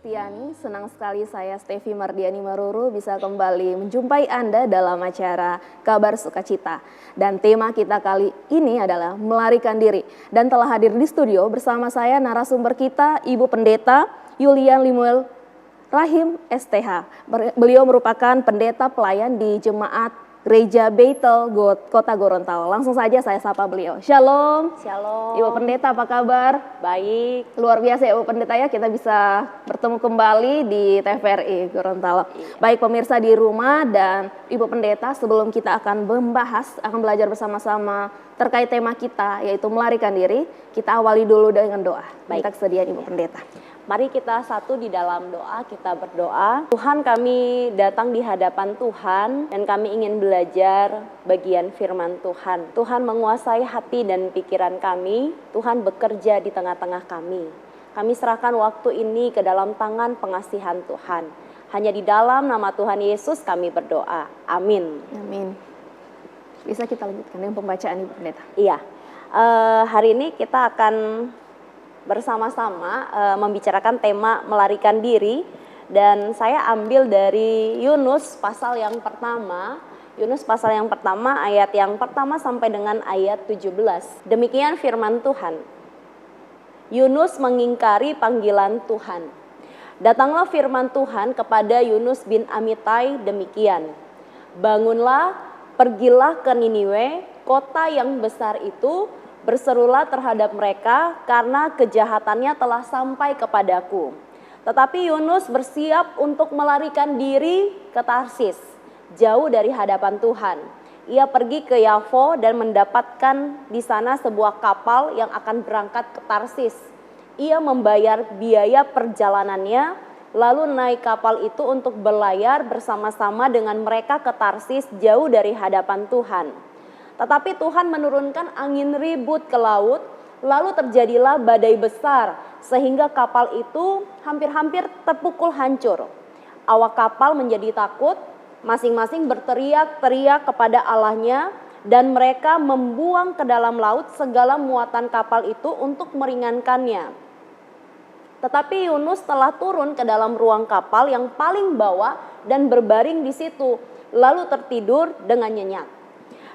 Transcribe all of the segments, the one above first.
Kristiani, senang sekali saya Stevi Mardiani Maruru bisa kembali menjumpai Anda dalam acara Kabar Sukacita. Dan tema kita kali ini adalah melarikan diri. Dan telah hadir di studio bersama saya narasumber kita Ibu Pendeta Yulian Limuel Rahim STH. Beliau merupakan pendeta pelayan di Jemaat Gereja Beitel Kota Gorontalo. Langsung saja saya sapa beliau. Shalom. Shalom. Ibu Pendeta apa kabar? Baik. Luar biasa ya Ibu Pendeta ya, kita bisa bertemu kembali di TVRI Gorontalo. Iya. Baik pemirsa di rumah dan Ibu Pendeta, sebelum kita akan akan belajar bersama-sama terkait tema kita yaitu melarikan diri, kita awali dulu dengan doa. Baik. Minta kesediaan Ibu Pendeta. Mari kita satu di dalam doa, kita berdoa. Tuhan, kami datang di hadapan Tuhan dan kami ingin belajar bagian firman Tuhan. Tuhan menguasai hati dan pikiran kami, Tuhan bekerja di tengah-tengah kami. Kami serahkan waktu ini ke dalam tangan pengasihan Tuhan. Hanya di dalam nama Tuhan Yesus kami berdoa. Amin. Amin. Bisa kita lanjutkan dengan pembacaan Ibu Pendeta? Iya, hari ini kita akan bersama-sama membicarakan tema melarikan diri, dan saya ambil dari Yunus pasal yang pertama. Yunus pasal yang pertama ayat yang pertama sampai dengan ayat 17. Demikian firman Tuhan. Yunus mengingkari panggilan Tuhan. Datanglah firman Tuhan kepada Yunus bin Amitai demikian. Bangunlah, pergilah ke Niniwe, kota yang besar itu. Berserulah terhadap mereka karena kejahatannya telah sampai kepadaku. Tetapi Yunus bersiap untuk melarikan diri ke Tarsis, jauh dari hadapan Tuhan. Ia pergi ke Yafo dan mendapatkan di sana sebuah kapal yang akan berangkat ke Tarsis. Ia membayar biaya perjalanannya, lalu naik kapal itu untuk berlayar bersama-sama dengan mereka ke Tarsis, jauh dari hadapan Tuhan. Tetapi Tuhan menurunkan angin ribut ke laut, lalu terjadilah badai besar, sehingga kapal itu hampir-hampir terpukul hancur. Awak kapal menjadi takut, masing-masing berteriak-teriak kepada Allahnya, dan mereka membuang ke dalam laut segala muatan kapal itu untuk meringankannya. Tetapi Yunus telah turun ke dalam ruang kapal yang paling bawah dan berbaring di situ, lalu tertidur dengan nyenyak.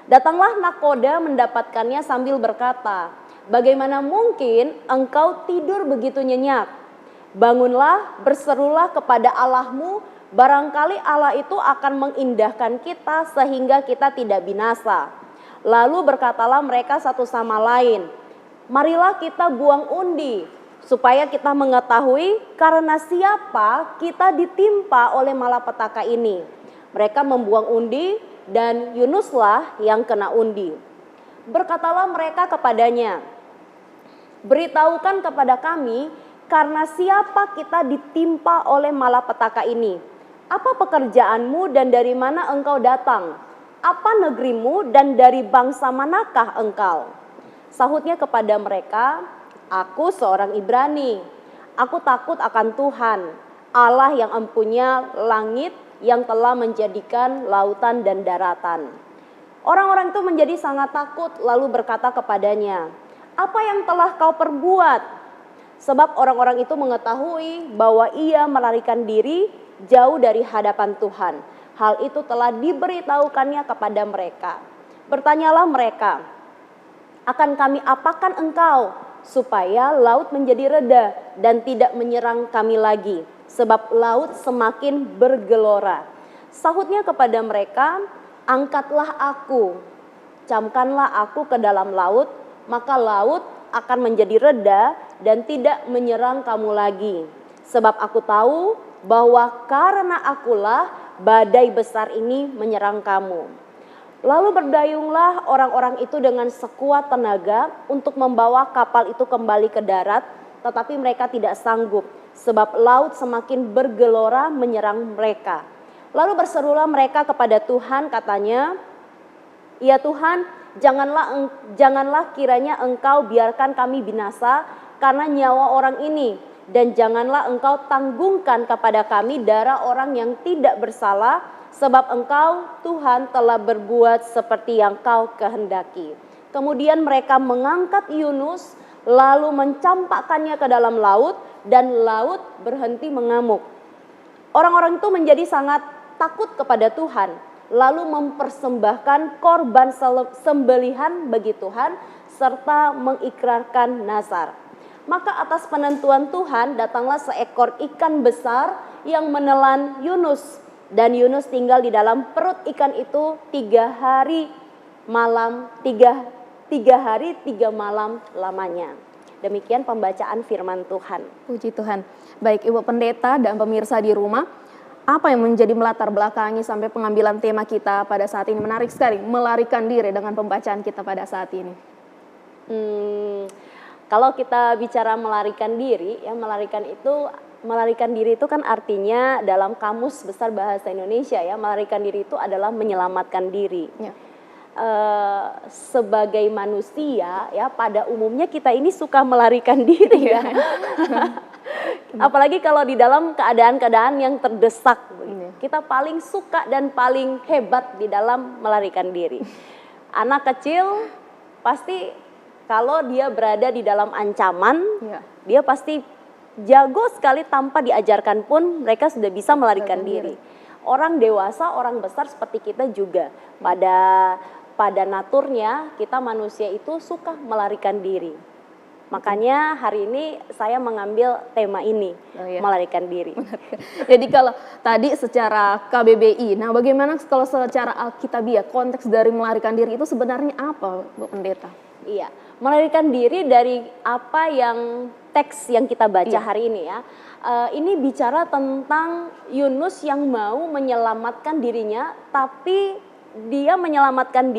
Datanglah nakoda mendapatkannya sambil berkata, bagaimana mungkin engkau tidur begitu nyenyak? Bangunlah, berserulah kepada Allahmu, barangkali Allah itu akan mengindahkan kita sehingga kita tidak binasa. Lalu berkatalah mereka satu sama lain, marilah kita buang undi, supaya kita mengetahui karena siapa kita ditimpa oleh malapetaka ini. Mereka membuang undi, dan Yunuslah yang kena undi. Berkatalah mereka kepadanya, beritahukan kepada kami karena siapa kita ditimpa oleh malapetaka ini. Apa pekerjaanmu dan dari mana engkau datang? Apa negerimu dan dari bangsa manakah engkau? Sahutnya kepada mereka, aku seorang Ibrani. Aku takut akan Tuhan, Allah yang empunya langit, yang telah menjadikan lautan dan daratan. Orang-orang itu menjadi sangat takut lalu berkata kepadanya, apa yang telah kau perbuat? Sebab orang-orang itu mengetahui bahwa ia melarikan diri jauh dari hadapan Tuhan. Hal itu telah diberitahukannya kepada mereka. Bertanyalah mereka, akan kami apakan engkau supaya laut menjadi reda dan tidak menyerang kami lagi? Sebab laut semakin bergelora. Sahutnya kepada mereka, angkatlah aku, camkanlah aku ke dalam laut, maka laut akan menjadi reda dan tidak menyerang kamu lagi. Sebab aku tahu bahwa karena akulah badai besar ini menyerang kamu. Lalu berdayunglah orang-orang itu dengan sekuat tenaga untuk membawa kapal itu kembali ke darat, tetapi mereka tidak sanggup. Sebab laut semakin bergelora menyerang mereka. Lalu berserulah mereka kepada Tuhan, katanya, ya Tuhan, janganlah kiranya engkau biarkan kami binasa karena nyawa orang ini. Dan janganlah engkau tanggungkan kepada kami darah orang yang tidak bersalah. Sebab engkau Tuhan telah berbuat seperti yang kau kehendaki. Kemudian mereka mengangkat Yunus lalu mencampakkannya ke dalam laut dan laut berhenti mengamuk. Orang-orang itu menjadi sangat takut kepada Tuhan, lalu mempersembahkan korban sembelihan bagi Tuhan serta mengikrarkan nazar. Maka atas penentuan Tuhan datanglah seekor ikan besar yang menelan Yunus, dan Yunus tinggal di dalam perut ikan itu 3 hari 3 malam lamanya. Demikian pembacaan firman Tuhan. Puji Tuhan. Baik Ibu Pendeta dan pemirsa di rumah, apa yang menjadi melatar belakangi sampai pengambilan tema kita pada saat ini? Menarik sekali, melarikan diri dengan pembacaan kita pada saat ini. Kalau kita bicara melarikan diri, ya melarikan diri itu kan artinya dalam Kamus Besar Bahasa Indonesia ya, melarikan diri itu adalah menyelamatkan diri. Ya. Sebagai manusia ya pada umumnya kita ini suka melarikan diri ya. Apalagi kalau di dalam keadaan-keadaan yang terdesak, kita paling suka dan paling hebat di dalam melarikan diri. Anak kecil pasti kalau dia berada di dalam ancaman, dia pasti jago sekali, tanpa diajarkan pun mereka sudah bisa melarikan diri. Orang dewasa, orang besar seperti kita juga pada naturnya kita manusia itu suka melarikan diri. Makanya hari ini saya mengambil tema ini, melarikan diri. Jadi kalau tadi secara KBBI, nah bagaimana kalau secara Alkitabiah konteks dari melarikan diri itu sebenarnya apa, Bu Pendeta? Iya, melarikan diri dari apa yang teks yang kita baca hari ini ya. Ini bicara tentang Yunus yang mau menyelamatkan dirinya, tapi dia menyelamatkan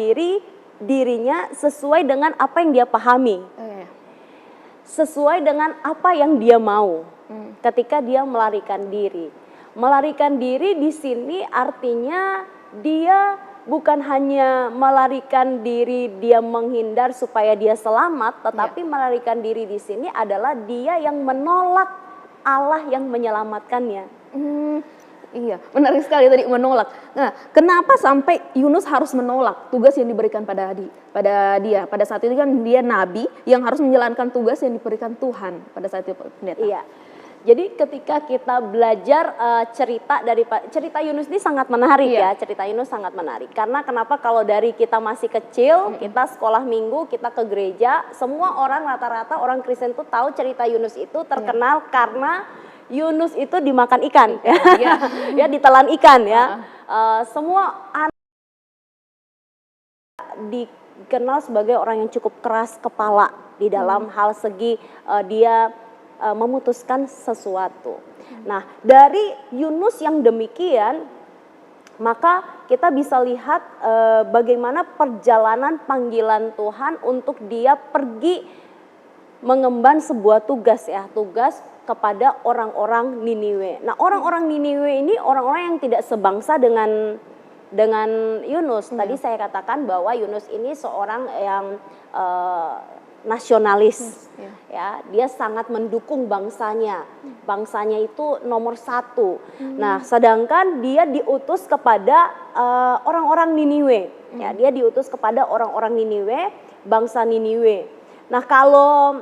dirinya sesuai dengan apa yang dia pahami, sesuai dengan apa yang dia mau. Ketika dia melarikan diri, melarikan diri di sini artinya dia bukan hanya melarikan diri dia menghindar supaya dia selamat, tetapi melarikan diri di sini adalah dia yang menolak Allah yang menyelamatkannya. Iya, menarik sekali tadi menolak. Nah, kenapa sampai Yunus harus menolak tugas yang diberikan pada dia? Pada saat itu kan dia nabi yang harus menjalankan tugas yang diberikan Tuhan pada saat itu, Pendeta. Iya. Jadi ketika kita belajar cerita Yunus ini sangat menarik ya. Cerita Yunus sangat menarik. Karena kenapa? Kalau dari kita masih kecil, kita sekolah minggu, kita ke gereja, semua orang rata-rata orang Kristen itu tahu cerita Yunus itu terkenal karena Yunus itu dimakan ikan, ya ditelan ikan ya. Semua anak dikenal sebagai orang yang cukup keras kepala di dalam hal segi dia memutuskan sesuatu. Nah, dari Yunus yang demikian, maka kita bisa lihat bagaimana perjalanan panggilan Tuhan untuk dia pergi mengemban sebuah tugas ya, tugas kepada orang-orang Niniwe. Nah, orang-orang Niniwe ini orang-orang yang tidak sebangsa dengan Yunus. Tadi saya katakan bahwa Yunus ini seorang yang nasionalis, ya, dia sangat mendukung bangsanya. Bangsanya itu nomor 1. Nah, sedangkan dia diutus kepada orang-orang Niniwe. Ya, dia diutus kepada orang-orang Niniwe, bangsa Niniwe. Nah, kalau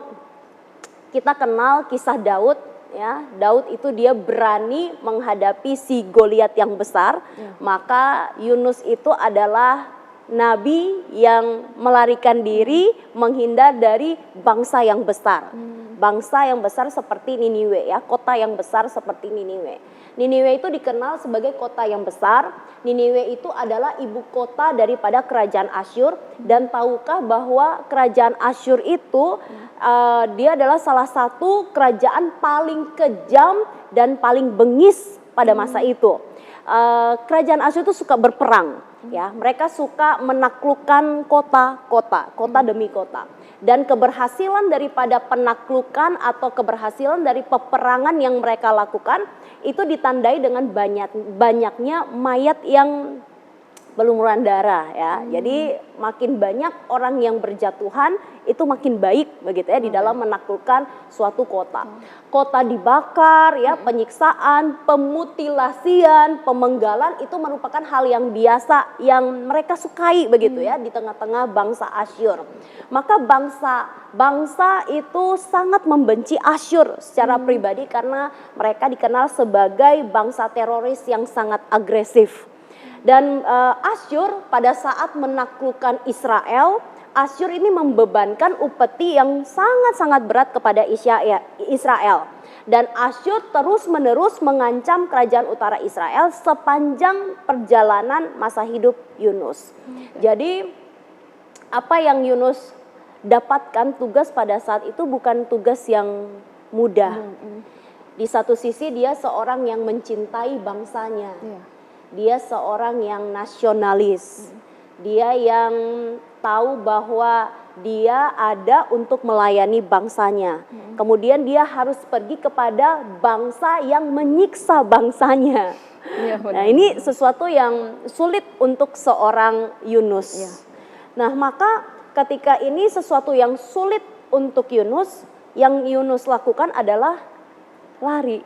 kita kenal kisah Daud, ya, Daud itu dia berani menghadapi si Goliat yang besar, maka Yunus itu adalah nabi yang melarikan diri menghindar dari bangsa yang besar. Bangsa yang besar seperti Niniwe ya, kota yang besar seperti Niniwe. Niniwe itu dikenal sebagai kota yang besar. Niniwe itu adalah ibu kota daripada kerajaan Asyur. Dan tahukah bahwa kerajaan Asyur itu dia adalah salah satu kerajaan paling kejam dan paling bengis pada masa itu. Kerajaan Asyur itu suka berperang. Ya, mereka suka menaklukkan kota demi kota. Dan keberhasilan daripada penaklukan atau keberhasilan dari peperangan yang mereka lakukan itu ditandai dengan banyaknya mayat yang berlumuran darah ya. Jadi makin banyak orang yang berjatuhan itu makin baik begitu ya di dalam menaklukkan suatu kota. Kota dibakar ya, penyiksaan, pemutilasian, pemenggalan itu merupakan hal yang biasa yang mereka sukai begitu ya di tengah-tengah bangsa Asyur. Maka bangsa itu sangat membenci Asyur secara pribadi karena mereka dikenal sebagai bangsa teroris yang sangat agresif. Dan Asyur pada saat menaklukkan Israel, Asyur ini membebankan upeti yang sangat-sangat berat kepada Israel. Dan Asyur terus-menerus mengancam kerajaan utara Israel sepanjang perjalanan masa hidup Yunus. Jadi apa yang Yunus dapatkan tugas pada saat itu bukan tugas yang mudah. Di satu sisi dia seorang yang mencintai bangsanya. Dia seorang yang nasionalis. Dia yang tahu bahwa dia ada untuk melayani bangsanya. Kemudian dia harus pergi kepada bangsa yang menyiksa bangsanya. Nah, ini sesuatu yang sulit untuk seorang Yunus. Nah, maka ketika ini sesuatu yang sulit untuk Yunus, yang Yunus lakukan adalah lari.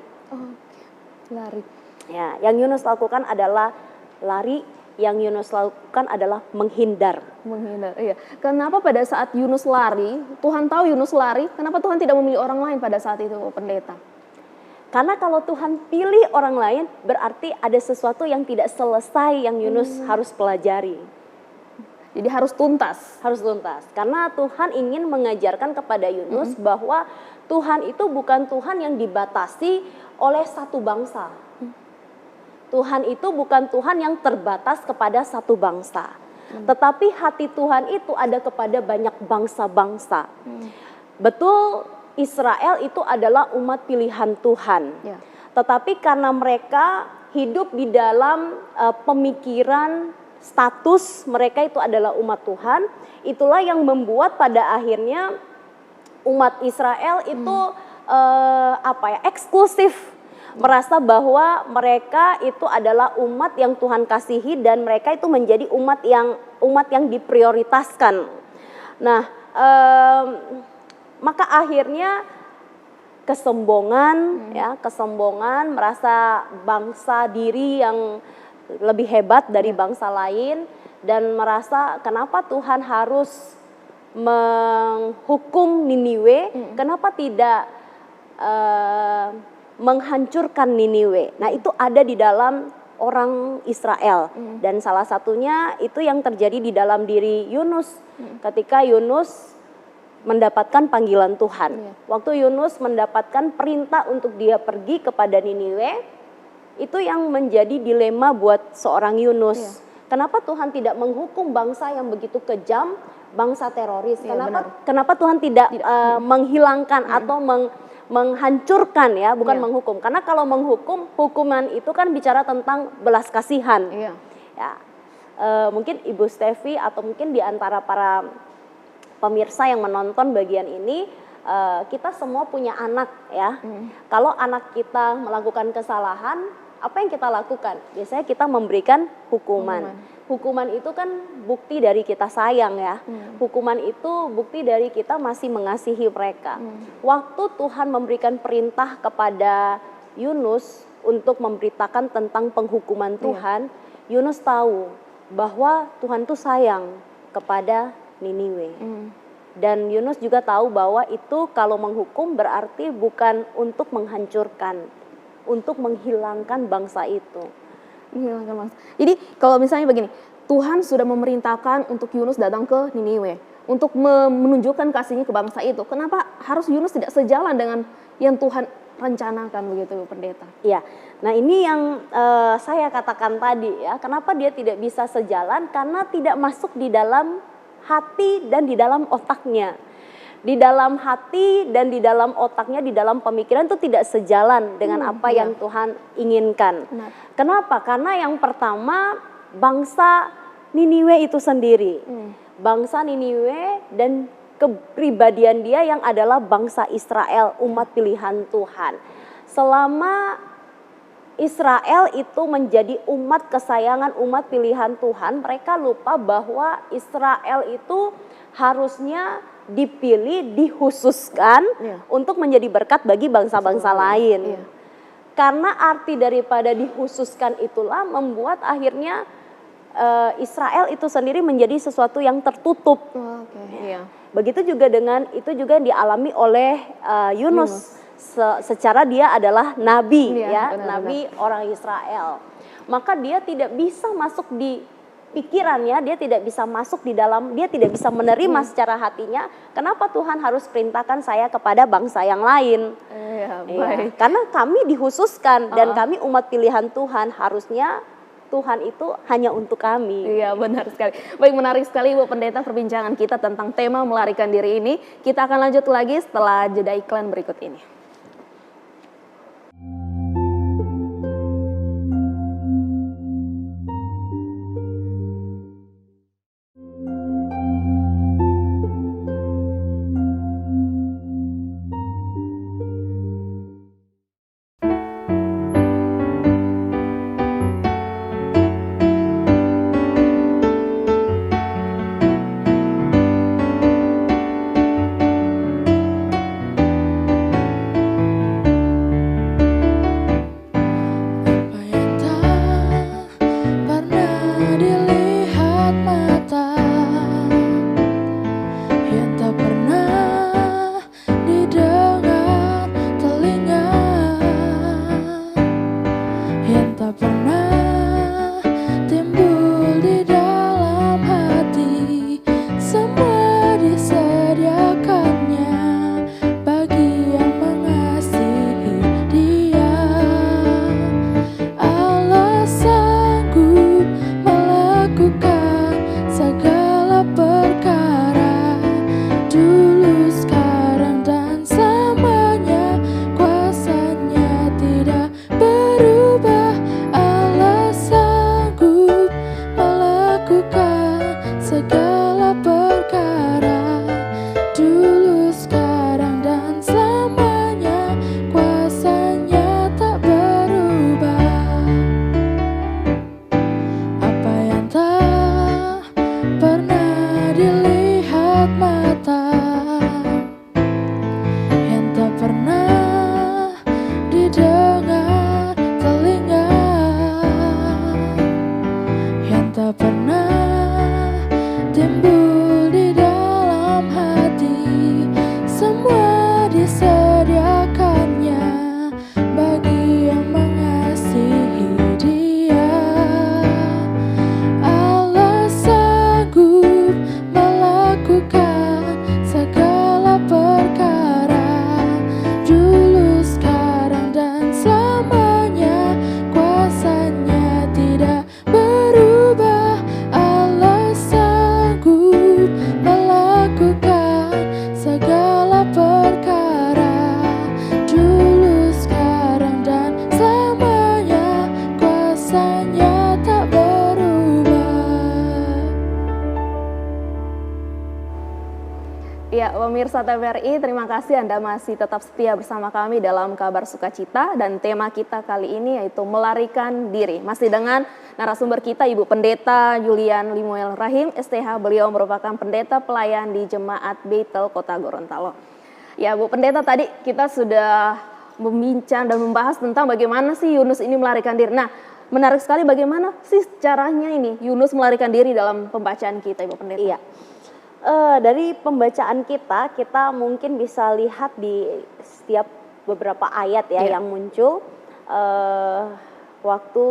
Lari. Ya, yang Yunus lakukan adalah lari, yang Yunus lakukan adalah menghindar. Menghindar, iya. Kenapa pada saat Yunus lari, Tuhan tahu Yunus lari, kenapa Tuhan tidak memilih orang lain pada saat itu, pendeta? Karena kalau Tuhan pilih orang lain, berarti ada sesuatu yang tidak selesai yang Yunus harus pelajari. Jadi harus tuntas. Harus tuntas. Karena Tuhan ingin mengajarkan kepada Yunus bahwa Tuhan itu bukan Tuhan yang dibatasi oleh satu bangsa. Tuhan itu bukan Tuhan yang terbatas kepada satu bangsa. Tetapi hati Tuhan itu ada kepada banyak bangsa-bangsa. Betul, Israel itu adalah umat pilihan Tuhan. Tetapi karena mereka hidup di dalam pemikiran status mereka itu adalah umat Tuhan, itulah yang membuat pada akhirnya umat Israel itu eksklusif. Merasa bahwa mereka itu adalah umat yang Tuhan kasihi dan mereka itu menjadi umat yang diprioritaskan. Nah, maka akhirnya kesombongan, merasa bangsa diri yang lebih hebat dari bangsa lain dan merasa kenapa Tuhan harus menghukum Niniwe, kenapa tidak menghancurkan Niniwe. Nah, itu ada di dalam orang Israel. Dan salah satunya itu yang terjadi di dalam diri Yunus. Ketika Yunus mendapatkan panggilan Tuhan. Waktu Yunus mendapatkan perintah untuk dia pergi kepada Niniwe, itu yang menjadi dilema buat seorang Yunus. Kenapa Tuhan tidak menghukum bangsa yang begitu kejam, bangsa teroris? Kenapa Tuhan tidak menghilangkan atau menghancurkan ya, bukan menghukum. Karena kalau menghukum, hukuman itu kan bicara tentang belas kasihan. Ya, mungkin Ibu Stevi atau mungkin di antara para pemirsa yang menonton bagian ini, kita semua punya anak ya. Kalau anak kita melakukan kesalahan, apa yang kita lakukan? Biasanya kita memberikan hukuman. Hukuman itu kan bukti dari kita sayang ya. Hukuman itu bukti dari kita masih mengasihi mereka. Waktu Tuhan memberikan perintah kepada Yunus untuk memberitakan tentang penghukuman Tuhan, Yunus tahu bahwa Tuhan itu sayang kepada Niniwe. Dan Yunus juga tahu bahwa itu kalau menghukum berarti bukan untuk menghancurkan, untuk menghilangkan bangsa itu. Jadi kalau misalnya begini, Tuhan sudah memerintahkan untuk Yunus datang ke Niniwe untuk menunjukkan kasihnya ke bangsa itu. Kenapa harus Yunus tidak sejalan dengan yang Tuhan rencanakan begitu, pendeta? Iya. Nah, ini yang saya katakan tadi ya. Kenapa dia tidak bisa sejalan? Karena tidak masuk di dalam hati dan di dalam otaknya. Di dalam hati dan di dalam otaknya, di dalam pemikiran itu tidak sejalan dengan apa yang Tuhan inginkan. Kenapa? Karena yang pertama bangsa Niniwe itu sendiri. Bangsa Niniwe dan kepribadian dia yang adalah bangsa Israel, umat pilihan Tuhan. Selama Israel itu menjadi umat kesayangan, umat pilihan Tuhan, mereka lupa bahwa Israel itu harusnya dipilih, dikhususkan untuk menjadi berkat bagi bangsa-bangsa lain. Karena arti daripada dikhususkan itulah membuat akhirnya Israel itu sendiri menjadi sesuatu yang tertutup. Begitu juga dengan itu juga yang dialami oleh Yunus. Secara dia adalah nabi, nabi orang Israel. Maka dia tidak bisa masuk di pikirannya, dia tidak bisa masuk di dalam, dia tidak bisa menerima secara hatinya. Kenapa Tuhan harus perintahkan saya kepada bangsa yang lain? Karena kami dikhususkan dan kami umat pilihan Tuhan, harusnya Tuhan itu hanya untuk kami. Iya, benar sekali. Baik, menarik sekali Ibu Pendeta perbincangan kita tentang tema melarikan diri ini. Kita akan lanjut lagi setelah jeda iklan berikut ini. Ya, pemirsa TVRI, terima kasih Anda masih tetap setia bersama kami dalam Kabar Sukacita, dan tema kita kali ini yaitu melarikan diri. Masih dengan narasumber kita Ibu Pendeta Julian Limuel Rahim, STH. Beliau merupakan pendeta pelayan di Jemaat Beitel Kota Gorontalo. Ya, Bu Pendeta, tadi kita sudah membincang dan membahas tentang bagaimana sih Yunus ini melarikan diri. Nah, menarik sekali bagaimana sih caranya ini Yunus melarikan diri dalam pembacaan kita, Ibu Pendeta. Iya. Dari pembacaan kita mungkin bisa lihat di setiap beberapa ayat yang muncul. Waktu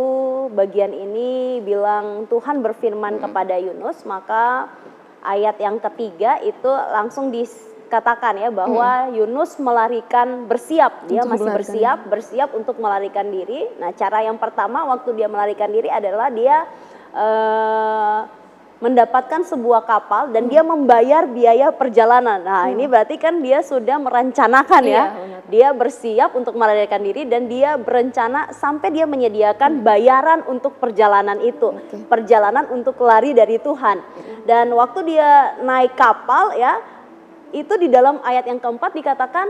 bagian ini bilang Tuhan berfirman kepada Yunus, maka ayat yang ketiga itu langsung dikatakan ya bahwa Yunus melarikan bersiap, dia masih bersiap untuk melarikan diri. Nah, cara yang pertama waktu dia melarikan diri adalah dia mendapatkan sebuah kapal dan dia membayar biaya perjalanan. Nah, ini berarti kan dia sudah merencanakan Dia bersiap untuk melarikan diri dan dia berencana sampai dia menyediakan bayaran untuk perjalanan itu. Perjalanan untuk lari dari Tuhan. Dan waktu dia naik kapal itu di dalam ayat yang keempat dikatakan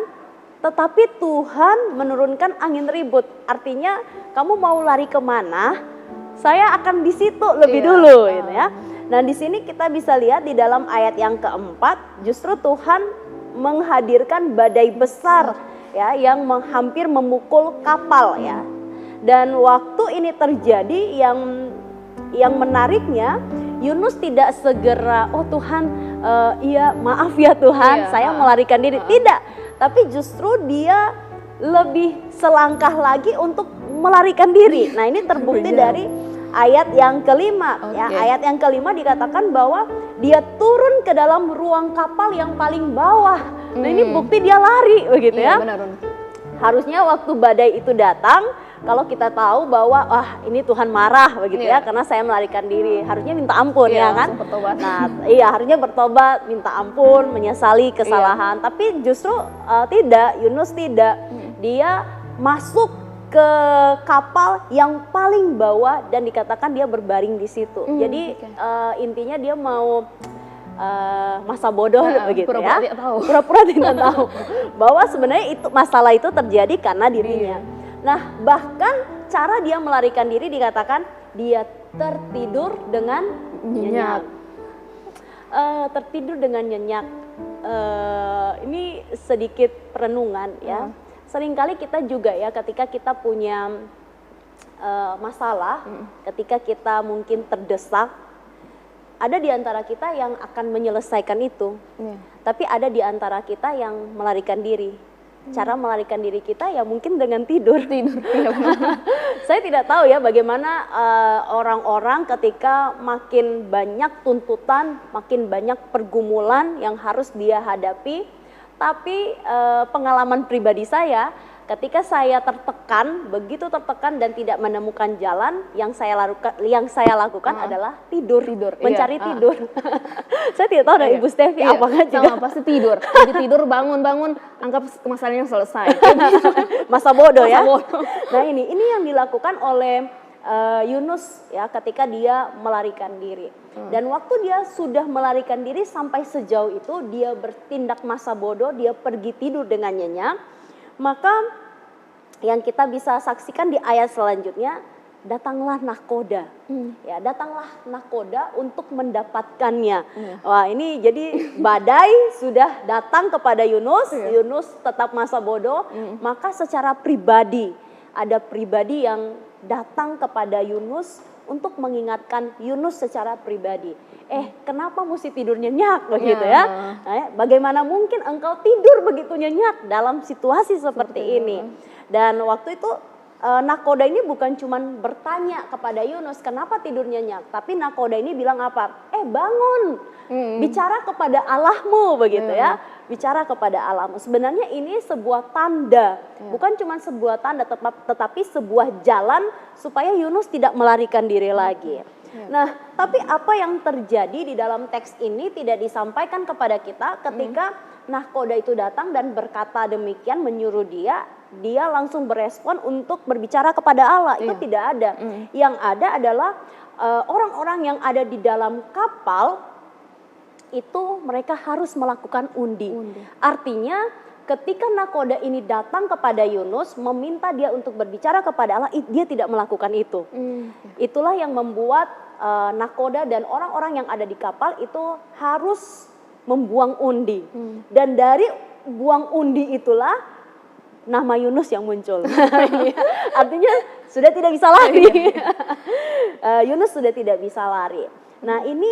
tetapi Tuhan menurunkan angin ribut. Artinya kamu mau lari kemana, saya akan di situ lebih dulu gitu ya. Nah di sini kita bisa lihat di dalam ayat yang keempat, justru Tuhan menghadirkan badai besar ya yang hampir memukul kapal ya. Dan waktu ini terjadi yang menariknya, Yunus tidak segera, oh Tuhan, iya maaf ya Tuhan, saya melarikan diri. Tidak, tapi justru dia lebih selangkah lagi untuk melarikan diri. Nah ini terbukti dari ayat yang kelima. Ya, ayat yang kelima dikatakan bahwa dia turun ke dalam ruang kapal yang paling bawah. Nah ini bukti dia lari begitu ya. Benar. Harusnya waktu badai itu datang, kalau kita tahu bahwa wah ini Tuhan marah begitu ya karena saya melarikan diri, harusnya minta ampun ya kan. Nah iya harusnya bertobat, minta ampun, menyesali kesalahan. Tapi justru tidak, Yunus tidak. Dia masuk ke kapal yang paling bawah dan dikatakan dia berbaring di situ. Jadi intinya dia mau masa bodoh begitu ya, pura-pura tidak tahu bahwa sebenarnya itu masalah itu terjadi karena dirinya. Nah bahkan cara dia melarikan diri dikatakan dia tertidur dengan nyenyak. Tertidur dengan nyenyak. Ini sedikit perenungan ya. Seringkali kita juga ya ketika kita punya masalah, ketika kita mungkin terdesak, ada di antara kita yang akan menyelesaikan itu, tapi ada di antara kita yang melarikan diri. Cara melarikan diri kita ya mungkin dengan tidur. Saya tidak tahu ya bagaimana orang-orang ketika makin banyak tuntutan, makin banyak pergumulan yang harus dia hadapi. Tapi pengalaman pribadi saya, ketika saya tertekan, begitu tertekan dan tidak menemukan jalan, yang saya lakukan adalah tidur, mencari tidur. Saya tidak tahu dari Ibu Stevi apakah juga pasti tidur. Jadi tidur bangun, anggap masalahnya selesai. Masa bodoh ya. Nah ini yang dilakukan oleh Yunus ya ketika dia melarikan diri. Dan waktu dia sudah melarikan diri sampai sejauh itu, dia bertindak masa bodoh, dia pergi tidur dengan nyenyak. Maka yang kita bisa saksikan di ayat selanjutnya, datanglah nahkoda. Ya, datanglah nahkoda untuk mendapatkannya. Wah, ini jadi badai sudah datang kepada Yunus, Yunus tetap masa bodoh, maka secara pribadi ada pribadi yang datang kepada Yunus untuk mengingatkan Yunus secara pribadi. Kenapa mesti tidur nyenyak begitu ya? Bagaimana mungkin engkau tidur begitu nyenyak dalam situasi seperti ini? Dan waktu itu nahkoda ini bukan cuma bertanya kepada Yunus kenapa tidur nyenyak, tapi nahkoda ini bilang apa? Bangun, bicara kepada Allahmu begitu ya. Bicara kepada Allahmu. Sebenarnya ini sebuah tanda, bukan cuma sebuah tanda, tetapi sebuah jalan supaya Yunus tidak melarikan diri lagi. Nah, tapi apa yang terjadi di dalam teks ini tidak disampaikan kepada kita ketika nahkoda itu datang dan berkata demikian, menyuruh dia langsung berespon untuk berbicara kepada Allah. Itu tidak ada. Yang ada adalah orang-orang yang ada di dalam kapal itu mereka harus melakukan undi. Artinya ketika nahkoda ini datang kepada Yunus meminta dia untuk berbicara kepada Allah, dia tidak melakukan itu. Itulah yang membuat nahkoda dan orang-orang yang ada di kapal itu harus membuang undi. Dan dari buang undi itulah nama Yunus yang muncul. Artinya sudah tidak bisa lari. Yunus sudah tidak bisa lari. Nah ini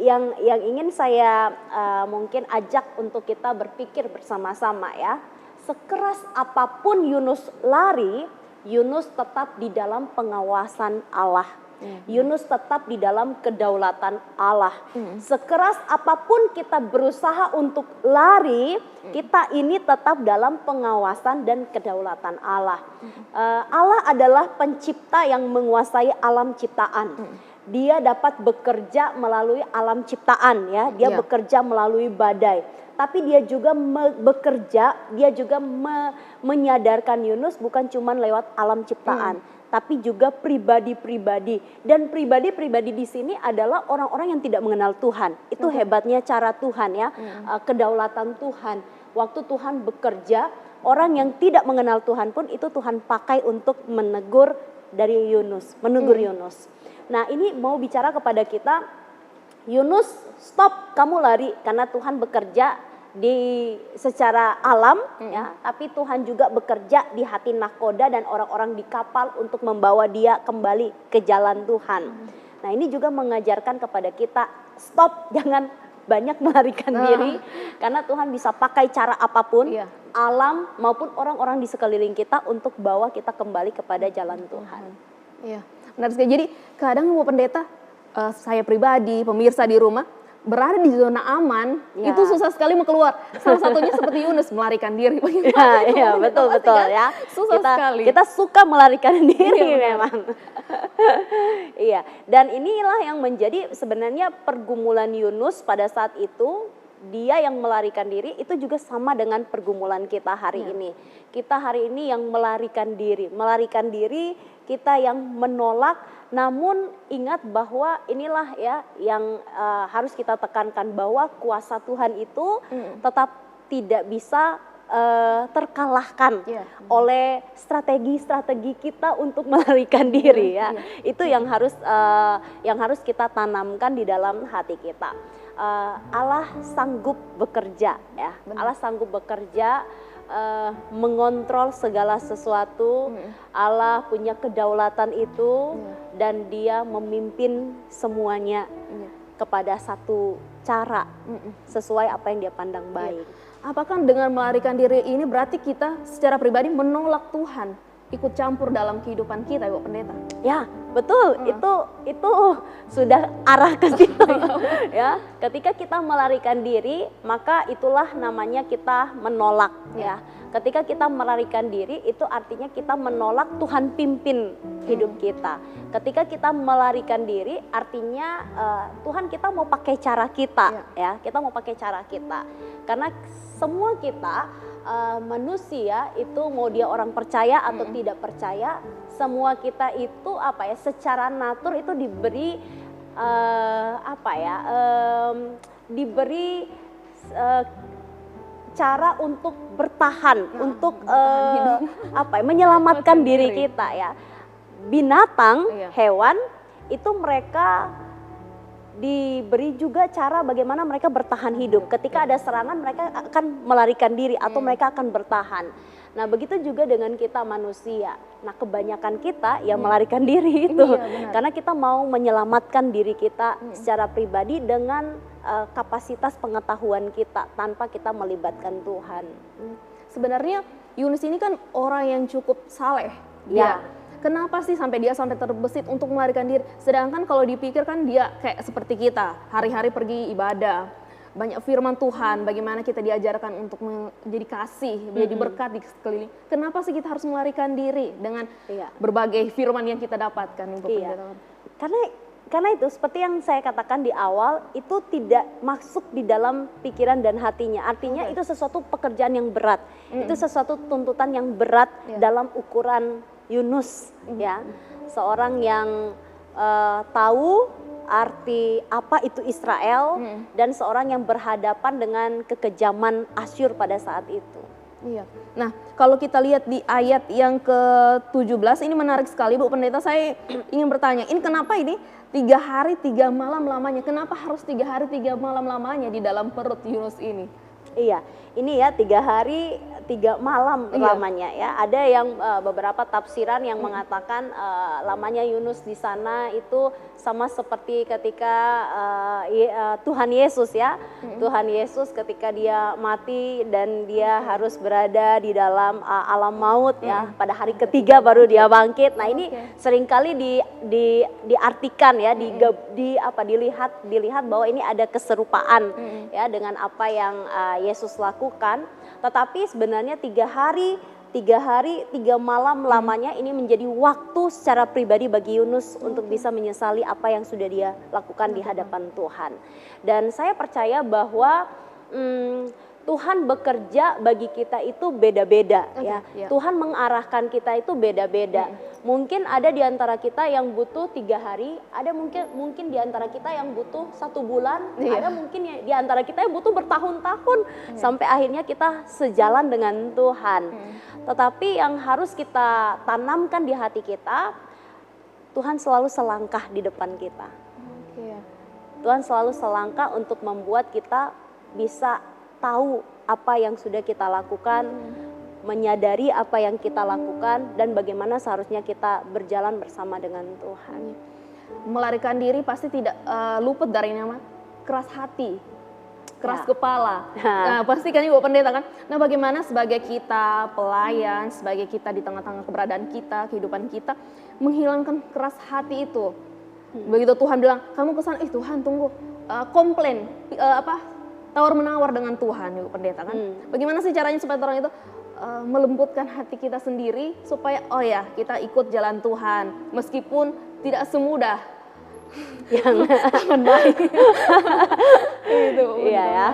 yang ingin saya mungkin ajak untuk kita berpikir bersama-sama ya. Sekeras apapun Yunus lari, Yunus tetap di dalam pengawasan Allah. Yunus tetap di dalam kedaulatan Allah. Sekeras apapun kita berusaha untuk lari, kita ini tetap dalam pengawasan dan kedaulatan Allah. Allah adalah pencipta yang menguasai alam ciptaan. Dia dapat bekerja melalui alam ciptaan ya, dia bekerja melalui badai. Tapi dia juga bekerja, dia juga menyadarkan Yunus bukan cuma lewat alam ciptaan, tapi juga pribadi-pribadi. Dan pribadi-pribadi di sini adalah orang-orang yang tidak mengenal Tuhan. Itu hebatnya cara Tuhan ya, kedaulatan Tuhan. Waktu Tuhan bekerja, orang yang tidak mengenal Tuhan pun itu Tuhan pakai untuk menegur dari Yunus, menegur Yunus. Nah ini mau bicara kepada kita, Yunus stop kamu lari karena Tuhan bekerja secara alam ya, tapi Tuhan juga bekerja di hati nahkoda dan orang-orang di kapal untuk membawa dia kembali ke jalan Tuhan. Nah ini juga mengajarkan kepada kita stop, jangan banyak melarikan diri karena Tuhan bisa pakai cara apapun, alam maupun orang-orang di sekeliling kita untuk bawa kita kembali kepada jalan Tuhan. Iya, benar sekali. Jadi kadang Bu Pendeta, saya pribadi, pemirsa di rumah berada di zona aman, itu susah sekali mau keluar. Salah satunya seperti Yunus melarikan diri. Iya, betul kan? Ya. Susah sekali. Kita suka melarikan diri memang. Iya, dan inilah yang menjadi sebenarnya pergumulan Yunus pada saat itu. Dia yang melarikan diri itu juga sama dengan pergumulan kita hari ini. Kita hari ini yang melarikan diri kita yang menolak. Namun ingat bahwa inilah ya yang harus kita tekankan, bahwa kuasa Tuhan itu tetap tidak bisa terkalahkan oleh strategi-strategi kita untuk melarikan diri ya. Itu yang harus kita tanamkan di dalam hati kita. Allah sanggup bekerja ya. Allah sanggup bekerja, mengontrol segala sesuatu. Allah punya kedaulatan itu dan dia memimpin semuanya kepada satu cara sesuai apa yang dia pandang baik. Apakah dengan melarikan diri ini berarti kita secara pribadi menolak Tuhan ikut campur dalam kehidupan kita, Ibu Pendeta? Ya, betul. Itu sudah arah ke situ. Ya, ketika kita melarikan diri, maka itulah namanya kita menolak ya. Ketika kita melarikan diri itu artinya kita menolak Tuhan pimpin hidup kita. Ketika kita melarikan diri artinya Tuhan kita mau pakai cara kita ya. Kita mau pakai cara kita. Karena semua kita manusia itu mau dia orang percaya atau tidak percaya, semua kita itu secara natur itu diberi diberi cara untuk bertahan, untuk menyelamatkan diri kita ya. Binatang, hewan itu mereka diberi juga cara bagaimana mereka bertahan hidup. Ketika ada serangan mereka akan melarikan diri atau mereka akan bertahan. Nah begitu juga dengan kita manusia. Nah kebanyakan kita yang melarikan diri itu. Karena kita mau menyelamatkan diri kita secara pribadi dengan kapasitas pengetahuan kita tanpa kita melibatkan Tuhan. Sebenarnya Yunus ini kan orang yang cukup saleh. Ya. Kenapa sih sampai dia terbesit untuk melarikan diri? Sedangkan kalau dipikir kan dia kayak seperti kita, hari-hari pergi ibadah, banyak firman Tuhan, bagaimana kita diajarkan untuk menjadi kasih, menjadi berkat di sekeliling. Kenapa sih kita harus melarikan diri dengan berbagai firman yang kita dapatkan? Karena itu seperti yang saya katakan di awal, itu tidak masuk di dalam pikiran dan hatinya. Artinya itu sesuatu pekerjaan yang berat, itu sesuatu tuntutan yang berat dalam ukuran Yunus ya, seorang yang tahu arti apa itu Israel dan seorang yang berhadapan dengan kekejaman Asyur pada saat itu. Iya. Nah, kalau kita lihat di ayat yang ke-17 ini menarik sekali, Bu Pendeta. Saya ingin bertanya, ini kenapa ini 3 hari 3 malam lamanya? Kenapa harus 3 hari 3 malam lamanya di dalam perut Yunus ini? Iya, ini ya 3 hari 3 malam lamanya ya. Ada yang beberapa tafsiran yang mengatakan lamanya Yunus di sana itu sama seperti ketika Tuhan Yesus ya. Tuhan Yesus ketika dia mati dan dia harus berada di dalam alam maut ya. Pada hari ketiga baru dia bangkit. Nah, ini seringkali diartikan ya, dilihat bahwa ini ada keserupaan ya dengan apa yang Yesus lakukan. Tetapi sebenarnya 3 hari 3 malam lamanya ini menjadi waktu secara pribadi bagi Yunus untuk bisa menyesali apa yang sudah dia lakukan di hadapan Tuhan. Dan saya percaya bahwa Tuhan bekerja bagi kita itu beda-beda ya. iya. Tuhan mengarahkan kita itu beda-beda. Mungkin ada di antara kita yang butuh 3 hari, ada mungkin di antara kita yang butuh 1 bulan, ada mungkin di antara kita yang butuh bertahun-tahun sampai akhirnya kita sejalan dengan Tuhan. Tetapi yang harus kita tanamkan di hati kita, Tuhan selalu selangkah di depan kita. Tuhan selalu selangkah untuk membuat kita bisa tahu apa yang sudah kita lakukan, menyadari apa yang kita lakukan, dan bagaimana seharusnya kita berjalan bersama dengan Tuhan. Melarikan diri pasti tidak luput dari nama keras hati, keras kepala. Nah, pasti kan Ibu Pendeta kan. Nah, bagaimana sebagai kita pelayan, sebagai kita di tengah-tengah keberadaan kita, kehidupan kita, menghilangkan keras hati itu. Begitu Tuhan bilang, kamu kesana, Tuhan tunggu, komplain, tawar-menawar dengan Tuhan, Ibu Pendeta kan. Bagaimana sih caranya supaya orang itu melembutkan hati kita sendiri, supaya kita ikut jalan Tuhan, meskipun tidak semudah yang baik. Itu. Iya ya.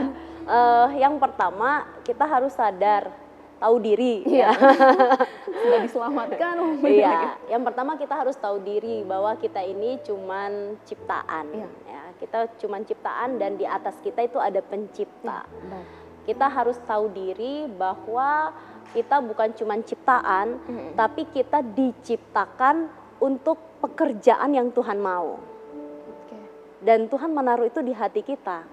Yang pertama kita harus sadar, tahu diri. Sudah diselamatkan. Iya. Yang pertama kita harus tahu diri bahwa kita ini cuman ciptaan. Ya, kita cuman ciptaan dan di atas kita itu ada pencipta. Kita harus tahu diri bahwa kita bukan cuman ciptaan, tapi kita diciptakan untuk pekerjaan yang Tuhan mau. Dan Tuhan menaruh itu di hati kita.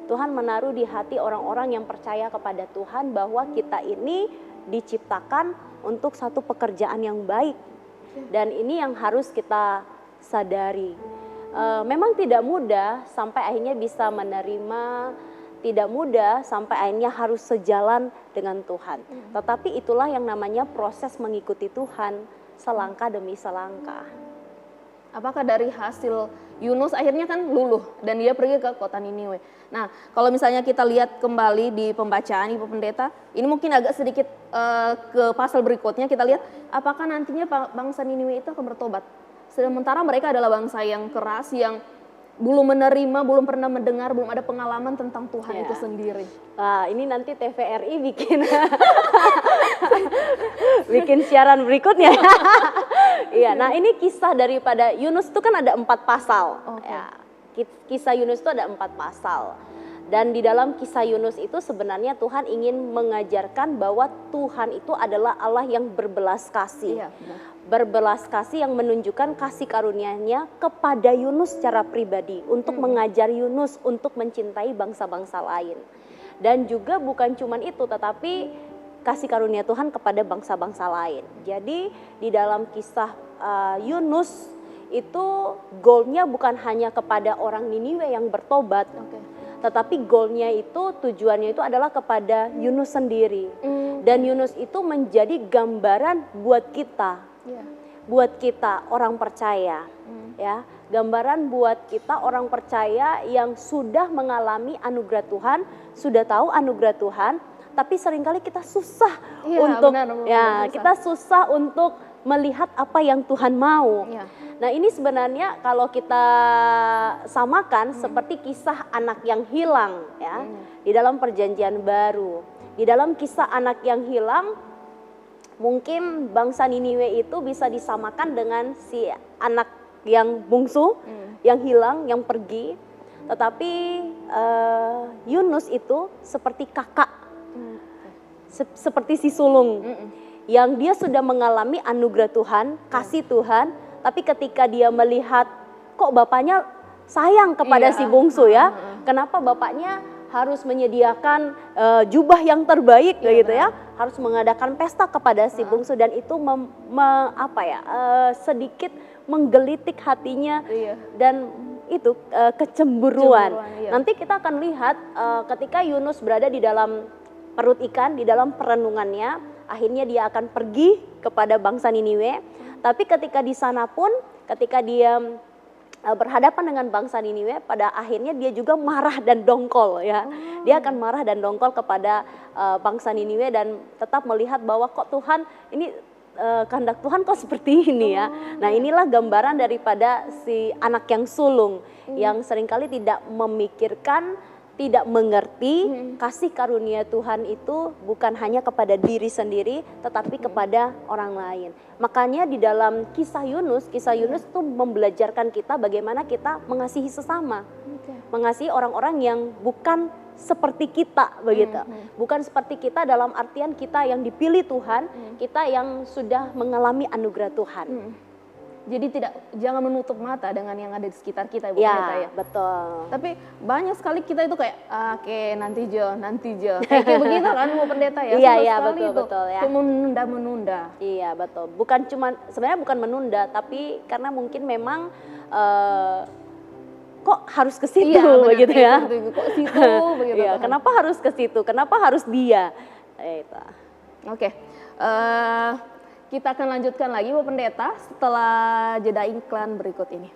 Tuhan menaruh di hati orang-orang yang percaya kepada Tuhan bahwa kita ini diciptakan untuk satu pekerjaan yang baik. Dan ini yang harus kita sadari. Memang tidak mudah sampai akhirnya bisa menerima, tidak mudah sampai akhirnya harus sejalan dengan Tuhan. Tetapi itulah yang namanya proses mengikuti Tuhan, selangkah demi selangkah. Apakah dari hasil Yunus akhirnya kan luluh dan dia pergi ke kota Niniwe. Nah, kalau misalnya kita lihat kembali di pembacaan Ibu Pendeta, ini mungkin agak sedikit ke pasal berikutnya, kita lihat apakah nantinya bangsa Niniwe itu akan bertobat. Sementara mereka adalah bangsa yang keras, yang belum menerima, belum pernah mendengar, belum ada pengalaman tentang Tuhan itu sendiri. Ini nanti TVRI bikin siaran berikutnya. Iya, nah ini kisah daripada Yunus itu kan ada 4 pasal. Ya, kisah Yunus itu ada 4 pasal. Dan di dalam kisah Yunus itu sebenarnya Tuhan ingin mengajarkan bahwa Tuhan itu adalah Allah yang berbelas kasih. Iya, benar. Berbelas kasih yang menunjukkan kasih karunia-Nya kepada Yunus secara pribadi, untuk mengajar Yunus untuk mencintai bangsa-bangsa lain. Dan juga bukan cuma itu, tetapi kasih karunia Tuhan kepada bangsa-bangsa lain. Jadi di dalam kisah Yunus itu goalnya bukan hanya kepada orang Niniwe yang bertobat, tetapi goalnya itu, tujuannya itu adalah kepada Yunus sendiri. Dan Yunus itu menjadi gambaran buat kita. Buat kita orang percaya, ya, gambaran buat kita orang percaya yang sudah mengalami anugerah Tuhan, sudah tahu anugerah Tuhan, tapi seringkali kita susah kita susah untuk melihat apa yang Tuhan mau. Nah, ini sebenarnya kalau kita samakan seperti kisah anak yang hilang, ya, di dalam Perjanjian Baru. Di dalam kisah anak yang hilang, mungkin bangsa Niniwe itu bisa disamakan dengan si anak yang bungsu, yang hilang, yang pergi. Tetapi Yunus itu seperti kakak, seperti si sulung, yang dia sudah mengalami anugerah Tuhan, kasih Tuhan. Tapi ketika dia melihat kok bapaknya sayang kepada si bungsu, ya, kenapa bapaknya harus menyediakan jubah yang terbaik, gitu ya, harus mengadakan pesta kepada si bungsu, dan itu sedikit menggelitik hatinya, dan itu kecemburuan. Nanti kita akan lihat ketika Yunus berada di dalam perut ikan, di dalam perenungannya, akhirnya dia akan pergi kepada bangsa Niniwe. Tapi ketika di sana pun, ketika dia berhadapan dengan bangsa Niniwe, pada akhirnya dia juga marah dan dongkol, ya. Dia akan marah dan dongkol kepada bangsa Niniwe dan tetap melihat bahwa kok Tuhan ini kehendak Tuhan kok seperti ini, ya. Nah, inilah gambaran daripada si anak yang sulung yang seringkali tidak memikirkan tidak mengerti kasih karunia Tuhan itu bukan hanya kepada diri sendiri tetapi kepada orang lain. Makanya di dalam kisah Yunus itu membelajarkan kita bagaimana kita mengasihi sesama. Mengasihi orang-orang yang bukan seperti kita begitu. Bukan seperti kita dalam artian kita yang dipilih Tuhan, kita yang sudah mengalami anugerah Tuhan. Jadi jangan menutup mata dengan yang ada di sekitar kita, Ibu Pendeta ya. Betul. Tapi banyak sekali kita itu kayak oke, nanti Jo. Kayak begitu kan Ibu Pendeta ya. Iya, betul ya. Kayak menunda-menunda. Iya, betul. Sebenarnya bukan menunda, tapi karena mungkin memang kok harus ke situ begitu ya. Kok situ begitu. Iya, kenapa harus ke situ? Kenapa harus dia? Itu. Oke. Kita akan lanjutkan lagi Bu Pendeta setelah jeda iklan berikut ini.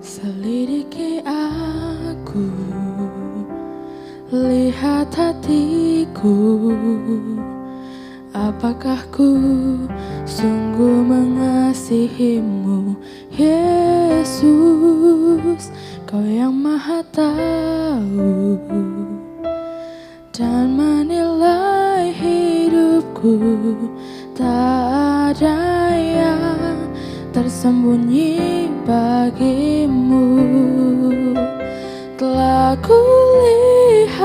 Selidiki aku, lihat hatiku, apakah ku sungguh mengasihimu, Yesus, Kau yang Maha Tahu dan menilai hidupku, tak ada yang tersembunyi bagimu. Telah kulihat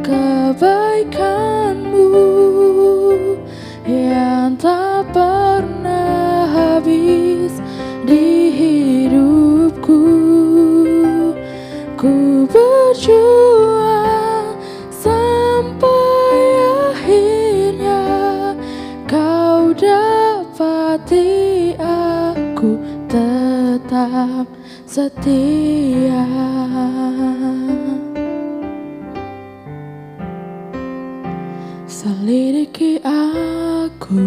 kebaikanmu yang tak pernah habis di hidupku. Ku berjuang sampai akhirnya Kau dapati aku tetap setia. Selidiki aku,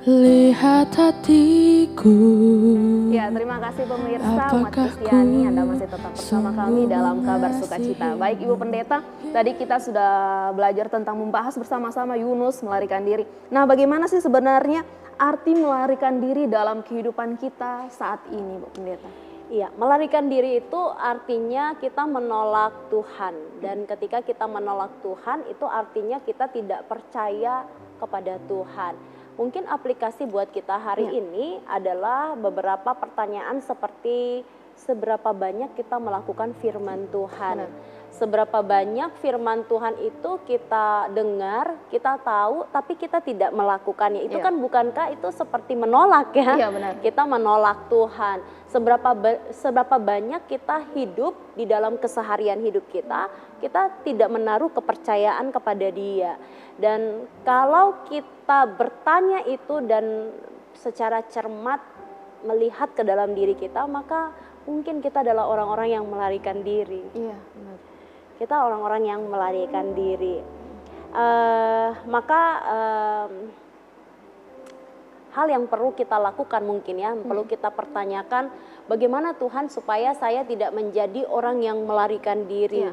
lihat hatiku. Ya, terima kasih pemirsa Umat Kristiani, Anda masih tetap bersama kami dalam Kabar Sukacita. Baik Ibu Pendeta, tadi kita sudah belajar tentang membahas bersama-sama Yunus melarikan diri. Nah, bagaimana sih sebenarnya arti melarikan diri dalam kehidupan kita saat ini, Bu Pendeta? Iya, melarikan diri itu artinya kita menolak Tuhan. Dan ketika kita menolak Tuhan, itu artinya kita tidak percaya kepada Tuhan. Mungkin aplikasi buat kita hari ini adalah beberapa pertanyaan seperti seberapa banyak kita melakukan firman Tuhan. Seberapa banyak firman Tuhan itu kita dengar, kita tahu, tapi kita tidak melakukannya. Itu kan bukankah itu seperti menolak ya? Iya, benar. Kita menolak Tuhan. Seberapa banyak kita hidup di dalam keseharian hidup kita tidak menaruh kepercayaan kepada Dia. Dan kalau kita bertanya itu dan secara cermat melihat ke dalam diri kita, maka mungkin kita adalah orang-orang yang melarikan diri. Iya, benar. Kita orang-orang yang melarikan diri. Hal yang perlu kita lakukan mungkin ya, perlu kita pertanyakan bagaimana Tuhan supaya saya tidak menjadi orang yang melarikan diri.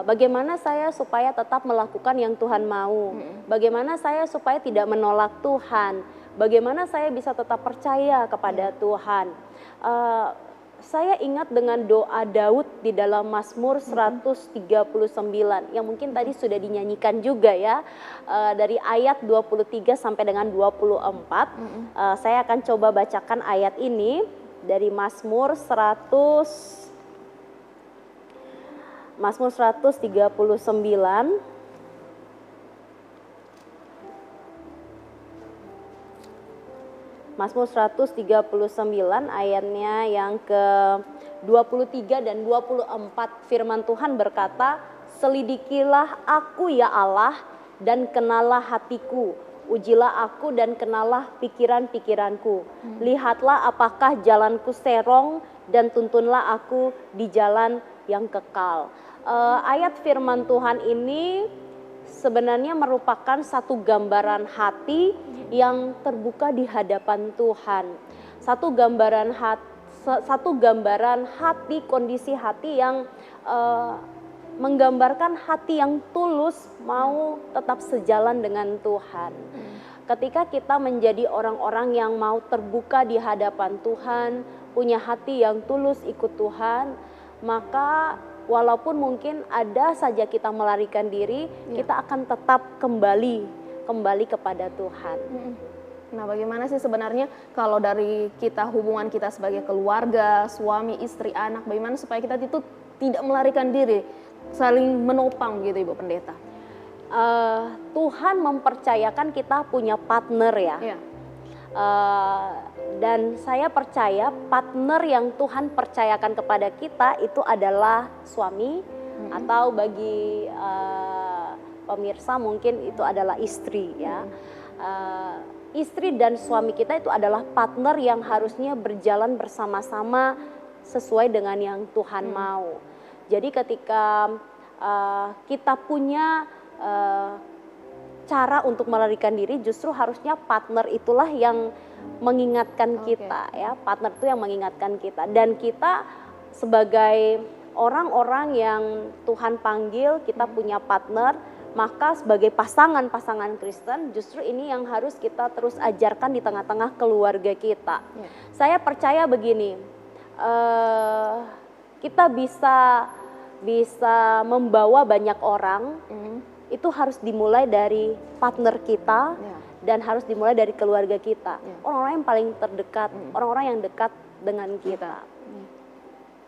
Bagaimana saya supaya tetap melakukan yang Tuhan mau. Bagaimana saya supaya tidak menolak Tuhan. Bagaimana saya bisa tetap percaya kepada Tuhan. Saya ingat dengan doa Daud di dalam Mazmur 139 yang mungkin tadi sudah dinyanyikan juga ya, dari ayat 23 sampai dengan 24. Saya akan coba bacakan ayat ini dari Mazmur 139. Mazmur 139 ayatnya yang ke-23 dan 24, firman Tuhan berkata, "Selidikilah aku ya Allah dan kenalah hatiku, Ujilah aku dan kenalah pikiran-pikiranku. Lihatlah apakah jalanku serong dan tuntunlah aku di jalan yang kekal. Ayat firman Tuhan ini sebenarnya merupakan satu gambaran hati yang terbuka di hadapan Tuhan. Satu gambaran hati, kondisi hati yang menggambarkan hati yang tulus mau tetap sejalan dengan Tuhan. Ketika kita menjadi orang-orang yang mau terbuka di hadapan Tuhan, punya hati yang tulus ikut Tuhan, maka walaupun mungkin ada saja kita melarikan diri, kita akan tetap kembali kepada Tuhan. Nah, bagaimana sih sebenarnya kalau dari kita, hubungan kita sebagai keluarga, suami, istri, anak, bagaimana supaya kita itu tidak melarikan diri, saling menopang gitu Ibu Pendeta? Tuhan mempercayakan kita punya partner ya. Iya. Dan saya percaya partner yang Tuhan percayakan kepada kita itu adalah suami, atau bagi pemirsa mungkin itu adalah istri ya. Istri dan suami kita itu adalah partner yang harusnya berjalan bersama-sama sesuai dengan yang Tuhan mau. Jadi ketika kita punya cara untuk melarikan diri, justru harusnya partner itulah yang mengingatkan kita ya. Partner itu yang mengingatkan kita, dan kita sebagai orang-orang yang Tuhan panggil, kita punya partner, maka sebagai pasangan Kristen justru ini yang harus kita terus ajarkan di tengah-tengah keluarga kita. Saya percaya begini, kita bisa membawa banyak orang, itu harus dimulai dari partner kita dan harus dimulai dari keluarga kita. Orang-orang yang paling terdekat, orang-orang yang dekat dengan kita.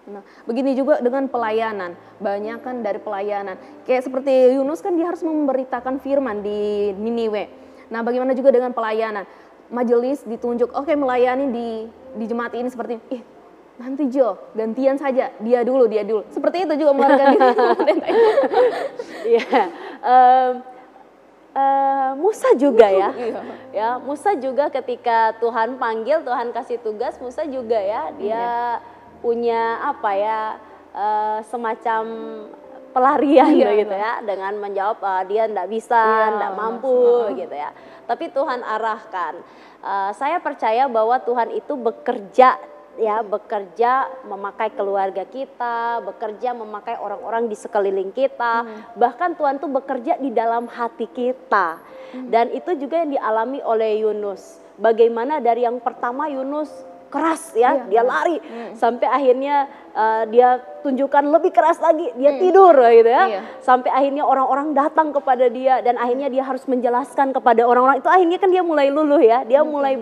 Nah, begini juga dengan pelayanan, banyak kan dari pelayanan. Kayak seperti Yunus kan dia harus memberitakan firman di Niniwe. Nah, bagaimana juga dengan pelayanan? Majelis ditunjuk, oke melayani di jemaat ini seperti nanti Jo, gantian saja, dia dulu. Seperti itu juga melarikan diri. Iya. Musa juga ya, Musa juga ketika Tuhan panggil, Tuhan kasih tugas, Musa juga ya, dia punya semacam pelarian gitu ya, dengan menjawab dia enggak bisa, enggak mampu gitu ya. Tapi Tuhan arahkan. Saya percaya bahwa Tuhan itu bekerja memakai keluarga kita, bekerja memakai orang-orang di sekeliling kita, bahkan Tuhan tuh bekerja di dalam hati kita. Dan itu juga yang dialami oleh Yunus. Bagaimana dari yang pertama Yunus keras ya, dia lari sampai akhirnya dia tunjukkan lebih keras lagi, dia tidur gitu ya. Sampai akhirnya orang-orang datang kepada dia dan akhirnya dia harus menjelaskan kepada orang-orang itu, akhirnya kan dia mulai luluh ya. Dia mulai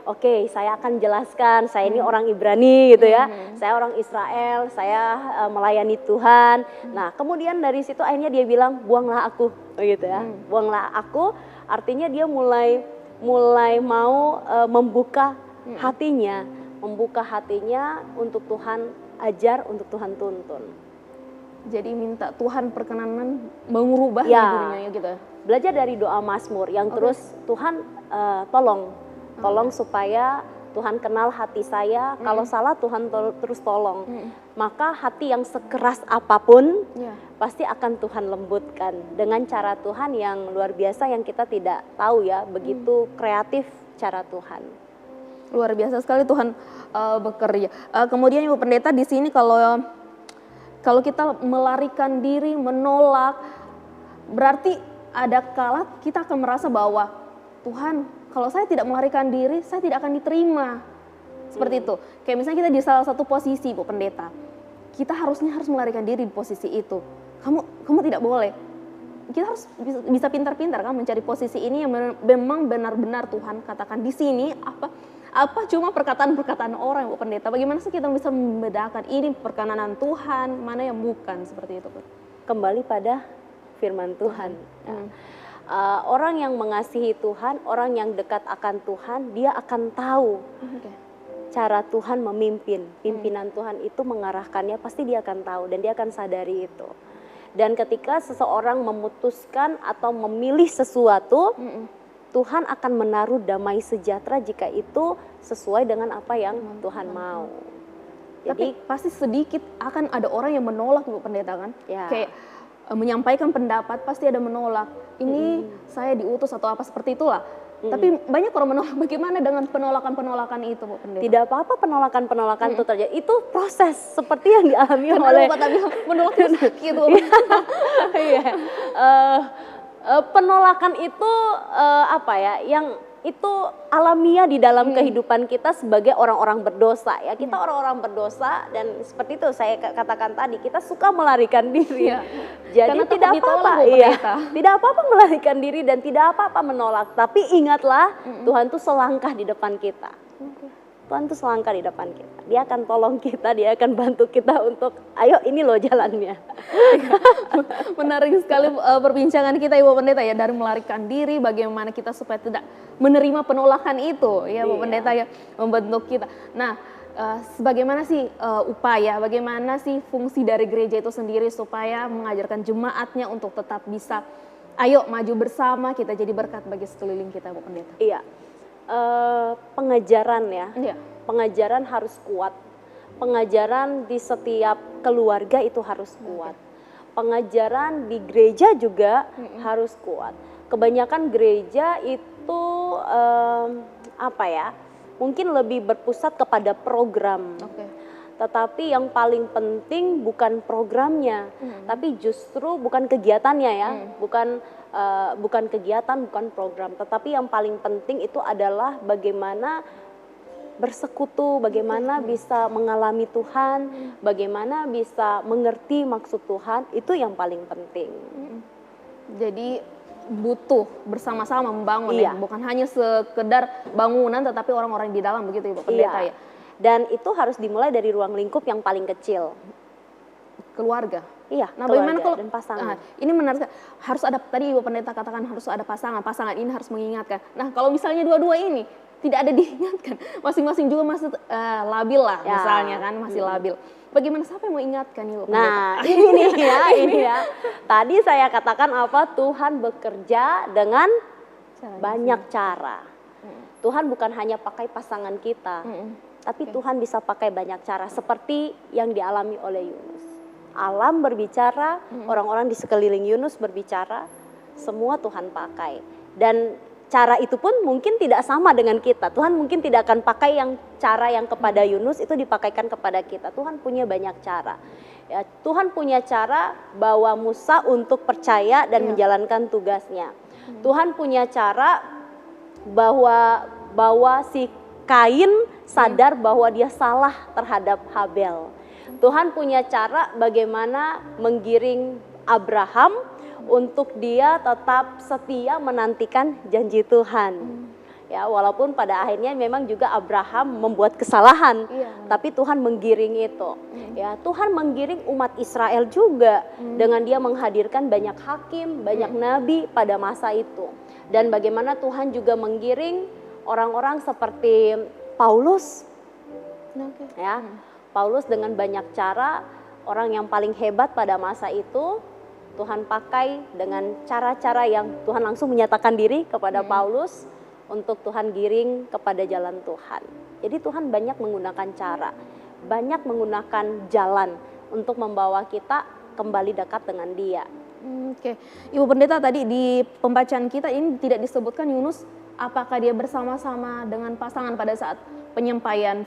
oke, saya akan jelaskan, saya ini orang Ibrani gitu ya. Saya orang Israel, saya melayani Tuhan. Nah, kemudian dari situ akhirnya dia bilang, buanglah aku gitu ya. Buanglah aku, artinya dia mulai mau membuka hatinya untuk Tuhan ajar, untuk Tuhan tuntun. Jadi minta Tuhan perkenanan mengubah dirinya gitu. Belajar dari doa Mazmur yang terus Tuhan tolong supaya Tuhan kenal hati saya. Kalau salah Tuhan terus tolong. Maka hati yang sekeras apapun pasti akan Tuhan lembutkan dengan cara Tuhan yang luar biasa yang kita tidak tahu ya. Begitu kreatif cara Tuhan. Luar biasa sekali Tuhan bekerja. Kemudian Ibu Pendeta di sini kalau kita melarikan diri, menolak, berarti ada kala kita akan merasa bahwa Tuhan, kalau saya tidak melarikan diri, saya tidak akan diterima. Seperti itu. Kayak misalnya kita di salah satu posisi Ibu Pendeta, kita harus melarikan diri di posisi itu. Kamu tidak boleh. Kita harus bisa pintar-pintar kan mencari posisi ini yang memang benar-benar Tuhan katakan di sini apa cuma perkataan-perkataan orang Bu Pendeta. Bagaimana sih kita bisa membedakan ini perkenanan Tuhan, mana yang bukan, seperti itu? Kembali pada firman Tuhan. Orang yang mengasihi Tuhan, orang yang dekat akan Tuhan, dia akan tahu cara Tuhan memimpin. Pimpinan Tuhan itu mengarahkannya, pasti dia akan tahu dan dia akan sadari itu. Dan ketika seseorang memutuskan atau memilih sesuatu, Tuhan akan menaruh damai sejahtera jika itu sesuai dengan apa yang Tuhan mau. Tapi pasti sedikit akan ada orang yang menolak Bu Pendeta kan? Ya. Kayak menyampaikan pendapat pasti ada menolak. Ini saya diutus atau apa seperti itulah. Tapi banyak orang menolak. Bagaimana dengan penolakan-penolakan itu Bu Pendeta? Tidak apa-apa penolakan-penolakan itu terjadi. Itu proses seperti yang dialami Karena oleh Bapak tadi menolak itu sakit Bu. Iya. Penolakan itu apa ya? Yang itu alamiah di dalam kehidupan kita sebagai orang-orang berdosa ya. Kita orang-orang berdosa dan seperti itu saya katakan tadi, kita suka melarikan diri. Iya. Jadi Karena tidak takut ditolak, apa-apa, Bu iya. Pendeta. Tidak apa-apa melarikan diri dan tidak apa-apa menolak. Tapi ingatlah Tuhan tuh selangkah di depan kita. Tuhan tuh selangkah di depan kita. Dia akan tolong kita, dia akan bantu kita untuk ayo ini loh jalannya. Menarik sekali perbincangan kita Ibu Pendeta ya, dari melarikan diri bagaimana kita supaya tidak menerima penolakan itu ya Bu Pendeta ya, membentuk kita. Nah, sebagaimana sih upaya, bagaimana sih fungsi dari gereja itu sendiri supaya mengajarkan jemaatnya untuk tetap bisa ayo maju bersama, kita jadi berkat bagi sekeliling kita Bu Pendeta. Iya. Pengajaran ya. Iya. Pengajaran harus kuat. Pengajaran di setiap keluarga itu harus kuat. Pengajaran di gereja juga harus kuat. Kebanyakan gereja itu apa ya? Mungkin lebih berpusat kepada program. Oke. Tetapi yang paling penting bukan programnya, tapi justru bukan kegiatannya ya, bukan kegiatan, bukan program. Tetapi yang paling penting itu adalah bagaimana bersekutu, bagaimana bisa mengalami Tuhan, bagaimana bisa mengerti maksud Tuhan, itu yang paling penting. Jadi butuh bersama-sama membangun Iya. ya, bukan hanya sekedar bangunan tetapi orang-orang di dalam begitu Ibu Pendeta ya. Dan itu harus dimulai dari ruang lingkup yang paling kecil. Keluarga. Iya, Nah, bagaimana kalau dan pasangan. ini menarik, harus ada tadi Ibu Pendeta katakan harus ada pasangan ini harus mengingatkan. Nah, kalau misalnya dua-dua ini tidak ada diingatkan, masing-masing juga masih labil lah Ya. misalnya kan, masih labil. Bagaimana siapa yang mau ingatkan Ibu Pendeta? Nah, ini ya. Tadi saya katakan apa? Tuhan bekerja dengan banyak cara. Tuhan bukan hanya pakai pasangan kita, tapi Tuhan bisa pakai banyak cara seperti yang dialami oleh Yunus. Alam berbicara, orang-orang di sekeliling Yunus berbicara, semua Tuhan pakai. Dan cara itu pun mungkin tidak sama dengan kita. Tuhan mungkin tidak akan pakai cara yang kepada Yunus itu dipakaikan kepada kita. Tuhan punya banyak cara. Ya, Tuhan punya cara bawa Musa untuk percaya dan menjalankan tugasnya. Tuhan punya cara bahwa si Kain sadar bahwa dia salah terhadap Habel. Tuhan punya cara bagaimana menggiring Abraham untuk dia tetap setia menantikan janji Tuhan. Ya, walaupun pada akhirnya memang juga Abraham membuat kesalahan, tapi Tuhan menggiring itu. Ya, Tuhan menggiring umat Israel juga dengan dia menghadirkan banyak hakim, banyak nabi pada masa itu. Dan bagaimana Tuhan juga menggiring orang-orang seperti Paulus. Ya, Paulus dengan banyak cara, orang yang paling hebat pada masa itu Tuhan pakai dengan cara-cara yang Tuhan langsung menyatakan diri kepada Paulus untuk Tuhan giring kepada jalan Tuhan. Jadi Tuhan banyak menggunakan cara, banyak menggunakan jalan untuk membawa kita kembali dekat dengan Dia. Oke, Ibu Pendeta tadi di pembacaan kita ini tidak disebutkan Yunus apakah dia bersama-sama dengan pasangan pada saat penyampaian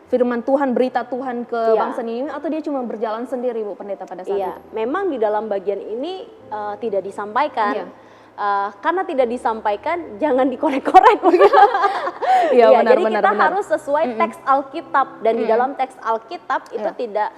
firman Tuhan, berita Tuhan ke bangsa Niniwe, atau dia cuma berjalan sendiri Bu Pendeta pada saat itu? Memang di dalam bagian ini tidak disampaikan. Karena tidak disampaikan, jangan dikorek-korek. Jadi kita harus sesuai teks Alkitab, dan di dalam teks Alkitab itu tidak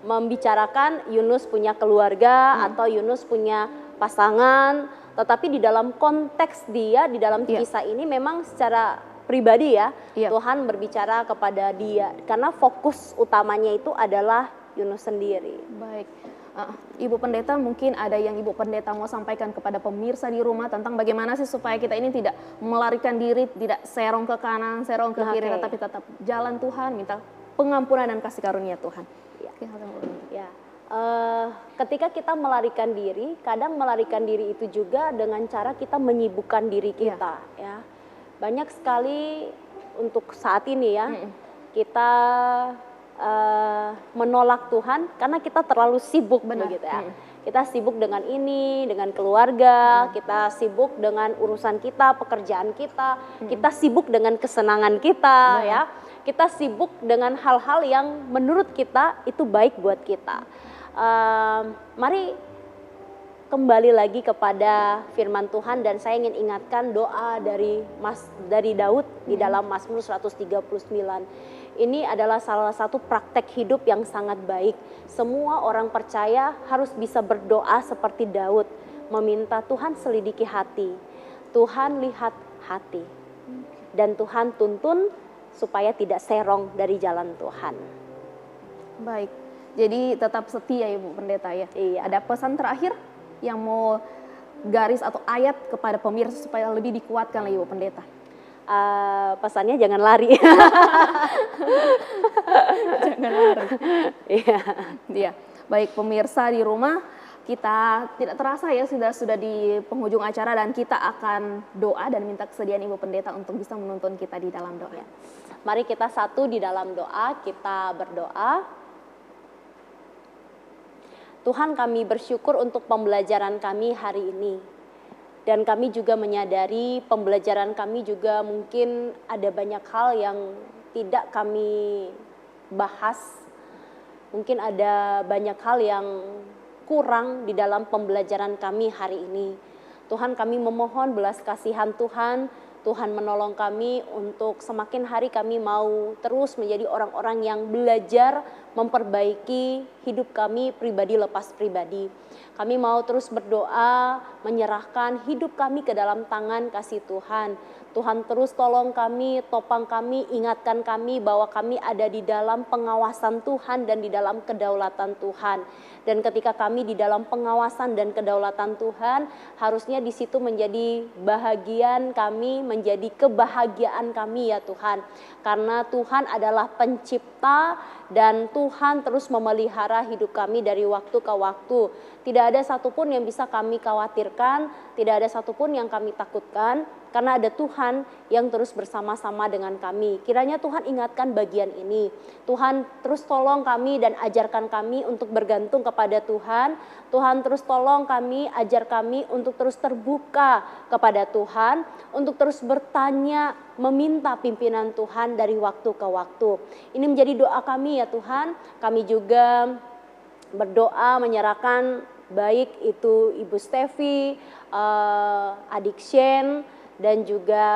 membicarakan Yunus punya keluarga atau Yunus punya pasangan, tetapi di dalam konteks dia, di dalam kisah ini memang secara pribadi Tuhan berbicara kepada dia, karena fokus utamanya itu adalah Yunus sendiri. Baik. Ibu Pendeta, mungkin ada yang Ibu Pendeta mau sampaikan kepada pemirsa di rumah tentang bagaimana sih supaya kita ini tidak melarikan diri, tidak serong ke kanan, serong ke kiri, tapi tetap jalan Tuhan, minta pengampunan dan kasih karunia Tuhan. Ketika kita melarikan diri, kadang melarikan diri itu juga dengan cara kita menyibukkan diri kita, ya. Banyak sekali untuk saat ini ya, kita menolak Tuhan karena kita terlalu sibuk begitu ya. Kita sibuk dengan ini, dengan keluarga, kita sibuk dengan urusan kita, pekerjaan kita, kita sibuk dengan kesenangan kita, ya. Kita sibuk dengan hal-hal yang menurut kita itu baik buat kita. Mari kembali lagi kepada firman Tuhan, dan saya ingin ingatkan doa dari Daud di dalam Mazmur 139. Ini adalah salah satu praktek hidup yang sangat baik. Semua orang percaya harus bisa berdoa seperti Daud, meminta Tuhan selidiki hati, Tuhan lihat hati, dan Tuhan tuntun supaya tidak serong dari jalan Tuhan. Baik, jadi tetap setia Ibu Pendeta ya. Iya. Ada pesan terakhir yang mau garis atau ayat kepada pemirsa supaya lebih dikuatkan lagi Ibu Pendeta? Pesannya jangan lari. Jangan lari. Iya. Iya. Baik pemirsa di rumah, kita tidak terasa ya sudah di penghujung acara, dan kita akan doa dan minta kesediaan Ibu Pendeta untuk bisa menuntun kita di dalam doa. Mari kita satu di dalam doa, kita berdoa. Tuhan, kami bersyukur untuk pembelajaran kami hari ini. Dan kami juga menyadari pembelajaran kami juga mungkin ada banyak hal yang tidak kami bahas. Mungkin ada banyak hal yang kurang di dalam pembelajaran kami hari ini. Tuhan, kami memohon belas kasihan Tuhan. Tuhan menolong kami untuk semakin hari kami mau terus menjadi orang-orang yang belajar memperbaiki hidup kami pribadi lepas pribadi. Kami mau terus berdoa, menyerahkan hidup kami ke dalam tangan kasih Tuhan. Tuhan terus tolong kami, topang kami, ingatkan kami bahwa kami ada di dalam pengawasan Tuhan dan di dalam kedaulatan Tuhan. Dan ketika kami di dalam pengawasan dan kedaulatan Tuhan, harusnya di situ menjadi bahagian kami, menjadi kebahagiaan kami ya Tuhan. Karena Tuhan adalah pencipta dan Tuhan terus memelihara hidup kami dari waktu ke waktu. Tidak ada satupun yang bisa kami khawatirkan, tidak ada satupun yang kami takutkan, karena ada Tuhan yang terus bersama-sama dengan kami. Kiranya Tuhan ingatkan bagian ini. Tuhan terus tolong kami dan ajarkan kami untuk bergantung kepada Tuhan. Tuhan terus tolong kami, ajar kami untuk terus terbuka kepada Tuhan, untuk terus bertanya, meminta pimpinan Tuhan dari waktu ke waktu. Ini menjadi doa kami ya Tuhan. Kami juga berdoa menyerahkan baik itu Ibu Stevi, Adik Shen, dan juga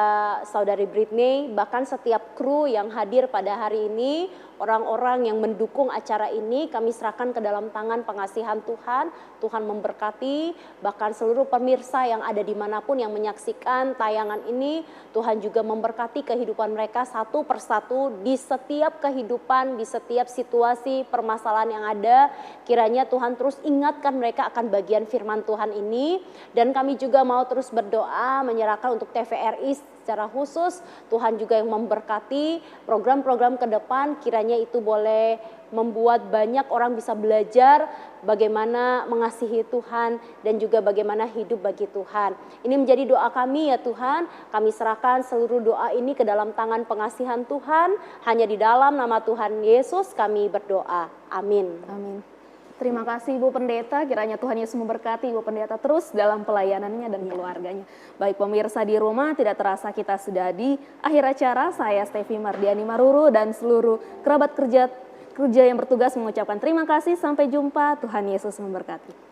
Saudari Britney, bahkan setiap kru yang hadir pada hari ini, orang-orang yang mendukung acara ini, kami serahkan ke dalam tangan pengasihan Tuhan. Tuhan memberkati, bahkan seluruh pemirsa yang ada dimanapun yang menyaksikan tayangan ini, Tuhan juga memberkati kehidupan mereka satu persatu di setiap kehidupan, di setiap situasi permasalahan yang ada. Kiranya Tuhan terus ingatkan mereka akan bagian firman Tuhan ini, dan kami juga mau terus berdoa menyerahkan untuk TVRI secara khusus. Tuhan juga yang memberkati program-program ke depan, kiranya itu boleh membuat banyak orang bisa belajar bagaimana mengasihi Tuhan dan juga bagaimana hidup bagi Tuhan. Ini menjadi doa kami ya Tuhan. Kami serahkan seluruh doa ini ke dalam tangan pengasihan Tuhan. Hanya di dalam nama Tuhan Yesus kami berdoa. Amin. Amin. Terima kasih Ibu Pendeta, kiranya Tuhan Yesus memberkati Ibu Pendeta terus dalam pelayanannya dan keluarganya. Baik pemirsa di rumah, tidak terasa kita sudah di akhir acara. Saya Stevi Mardiani Maruru dan seluruh kerabat kerja yang bertugas mengucapkan terima kasih. Sampai jumpa, Tuhan Yesus memberkati.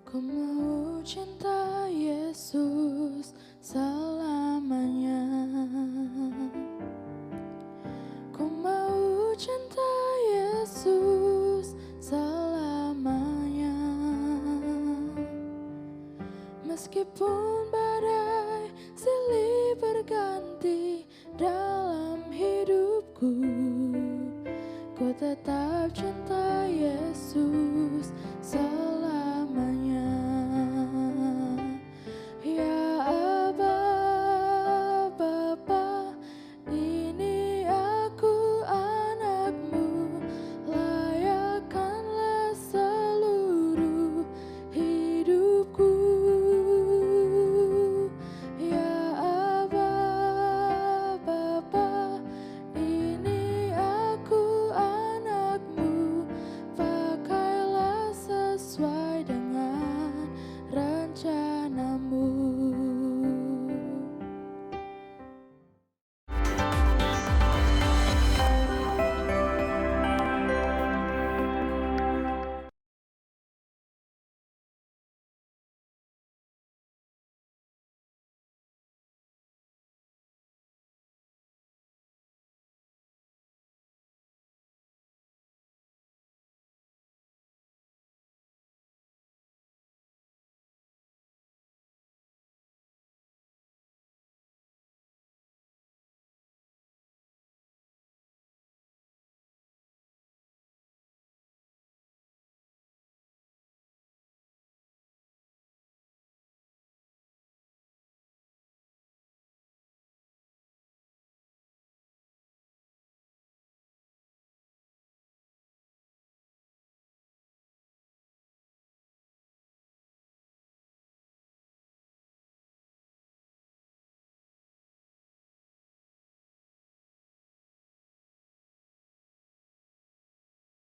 Ku mau cinta Yesus selamanya. Ku mau cinta Yesus selamanya. Meskipun badai silih tetap cinta Yesus.